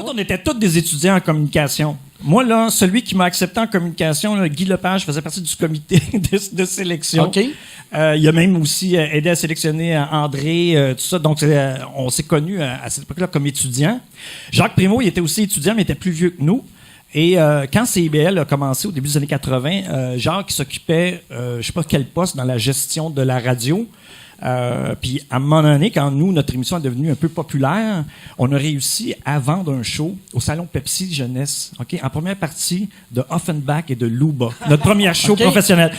autres, on était tous des étudiants en communication. Moi, là, celui qui m'a accepté en communication, là, Guy Lepage, faisait partie du comité de sélection. OK. Il a même aussi aidé à sélectionner André, tout ça. Donc, on s'est connus à cette époque-là comme étudiants. Jacques Primeau, il était aussi étudiant, mais il était plus vieux que nous. Et quand CIBL a commencé au début des années 80, Jacques s'occupait, je sais pas quel poste, dans la gestion de la radio. Puis à un moment donné, quand notre émission est devenue un peu populaire, on a réussi à vendre un show au Salon Pepsi Jeunesse, ok, en première partie de Offenbach et de Luba, notre premier show professionnel.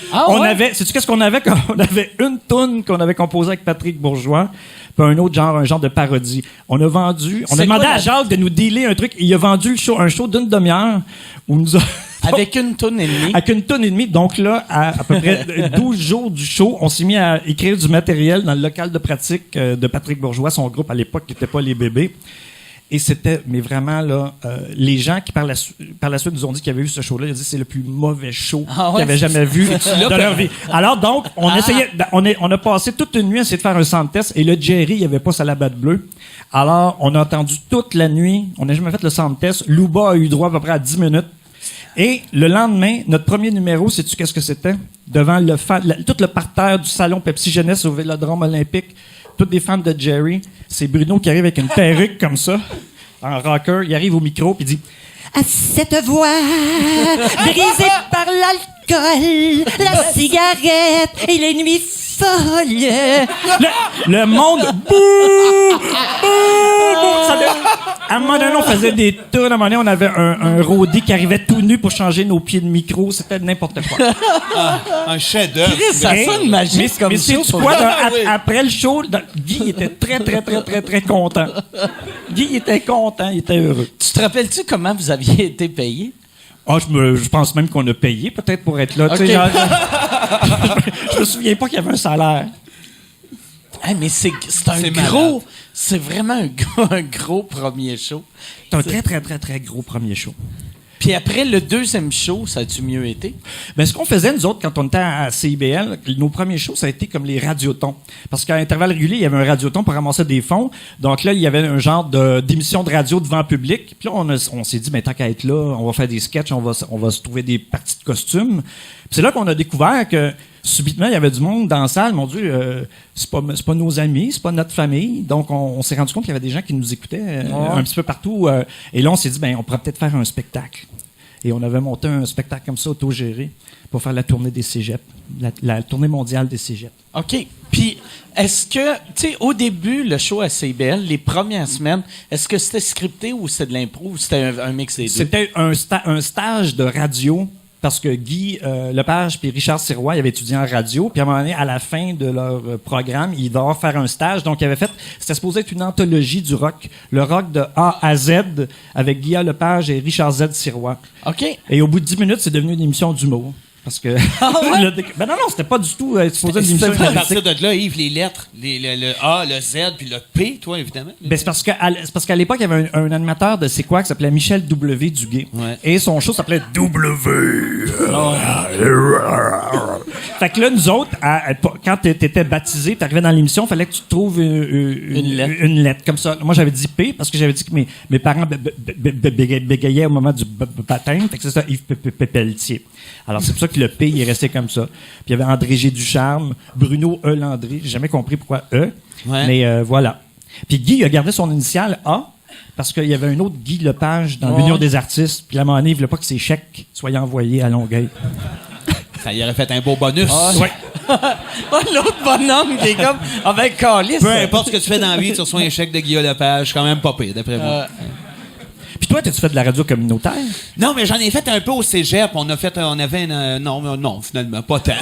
Sais-tu qu'est-ce qu'on avait? On avait une toune qu'on avait composée avec Patrick Bourgeois, puis un genre de parodie. On a demandé à Jacques de nous dealer un truc, et il a vendu un show d'une demi-heure où nous a... Avec une tonne et demie. Avec une tonne et demie. Donc là, à peu près 12 jours du show, on s'est mis à écrire du matériel dans le local de pratique de Patrick Bourgeois, son groupe à l'époque qui n'était pas Les Bébés. Et c'était, mais vraiment, là, les gens qui par la suite nous ont dit qu'ils avaient vu ce show-là, ils ont dit que c'est le plus mauvais show qu'ils avaient jamais vu de leur vie. Alors donc, on essayait, on a passé toute une nuit à essayer de faire un sound test, et le Jerry, il avait pas sa labatte bleue. Alors, on a attendu toute la nuit, on n'a jamais fait le sound test. Luba a eu droit à peu près à 10 minutes. Et le lendemain, notre premier numéro, sais-tu qu'est-ce que c'était? Devant tout le parterre du salon Pepsi Jeunesse au Vélodrome olympique, toutes des fans de Jerry, c'est Bruno qui arrive avec une perruque comme ça, en rocker, il arrive au micro puis il dit « À cette voix brisée par l'alcool, la cigarette et les nuits folles. » Le monde, bouh! À un moment donné, on faisait des tours. À un moment donné, on avait un roadie qui arrivait tout nu pour changer nos pieds de micro. C'était n'importe quoi. Un chef-d'œuvre. Ça sonne magique comme ça. Mais quoi, après le show, Guy était très, très, très, très, très content. Guy était content, il était heureux. Tu te rappelles-tu comment vous aviez été payé? Je pense même qu'on a payé, peut-être, pour être là. Okay. Je me souviens pas qu'il y avait un salaire. Hey, mais c'est gros... C'est vraiment un gros premier show. C'est un très, très, très, très gros premier show. Puis après, le deuxième show, ça a-tu mieux été? Ben, ce qu'on faisait, nous autres, quand on était à CIBL, nos premiers shows, ça a été comme les radiotons. Parce qu'à intervalles réguliers, il y avait un radioton pour ramasser des fonds. Donc là, il y avait un genre d'émission de radio devant le public. Puis là, on s'est dit, tant qu'à être là, on va faire des sketchs, on va se trouver des parties de costumes. Puis c'est là qu'on a découvert que subitement, il y avait du monde dans la salle. Mon Dieu, c'est pas nos amis, c'est pas notre famille. Donc, on s'est rendu compte qu'il y avait des gens qui nous écoutaient un petit peu partout. Et là, on s'est dit, on pourrait peut-être faire un spectacle. Et on avait monté un spectacle comme ça, autogéré, pour faire la tournée des cégeps, la tournée mondiale des cégeps. OK. Puis, est-ce que, tu sais, au début, le show à CBL, les premières semaines, est-ce que c'était scripté ou c'était de l'impro ou c'était un mix des deux? C'était un stage de radio. Parce que Guy Lepage puis Richard Sirois, ils avaient étudié en radio, puis à un moment donné, à la fin de leur programme, ils devaient faire un stage. Donc, c'était supposé être une anthologie du rock. Le rock de A à Z, avec Guy Lepage et Richard Z. Sirois. OK. Et au bout de 10 minutes, c'est devenu une émission d'humour. Parce que... non, c'était pas du tout supposé être une émission à partir de là, Yves, les lettres, le A, le Z, puis le P, toi, évidemment. C'est parce qu'à l'époque, il y avait un animateur de C'est quoi qui s'appelait Michel W. Duguay. Ouais. Et son show s'appelait W. Fait que là, nous autres, quand t'étais baptisé, t'arrivais dans l'émission, il fallait que tu trouves une lettre. Comme ça. Moi, j'avais dit P parce que j'avais dit que mes parents bégayaient au moment du baptême. Fait que c'est ça, Yves Pelletier. Alors, c'est pour ça que le P, il est resté comme ça. Puis il y avait André G. Ducharme, Bruno E. Landry. J'ai jamais compris pourquoi E. Ouais. Mais voilà. Puis Guy a gardé son initiale A parce qu'il y avait un autre Guy Lepage dans l'Union des artistes. Puis à un moment donné, il voulait pas que ses chèques soient envoyés à Longueuil. Ça y aurait fait un beau bonus. Ouais. L'autre bonhomme qui est comme avec Calice. Peu importe ce que tu fais dans la vie, tu reçois un chèque de Guillaume Lepage, quand même pas pire, d'après moi. Puis toi, t'as-tu fait de la radio communautaire? Non, mais j'en ai fait un peu au cégep. Non, finalement, pas tant.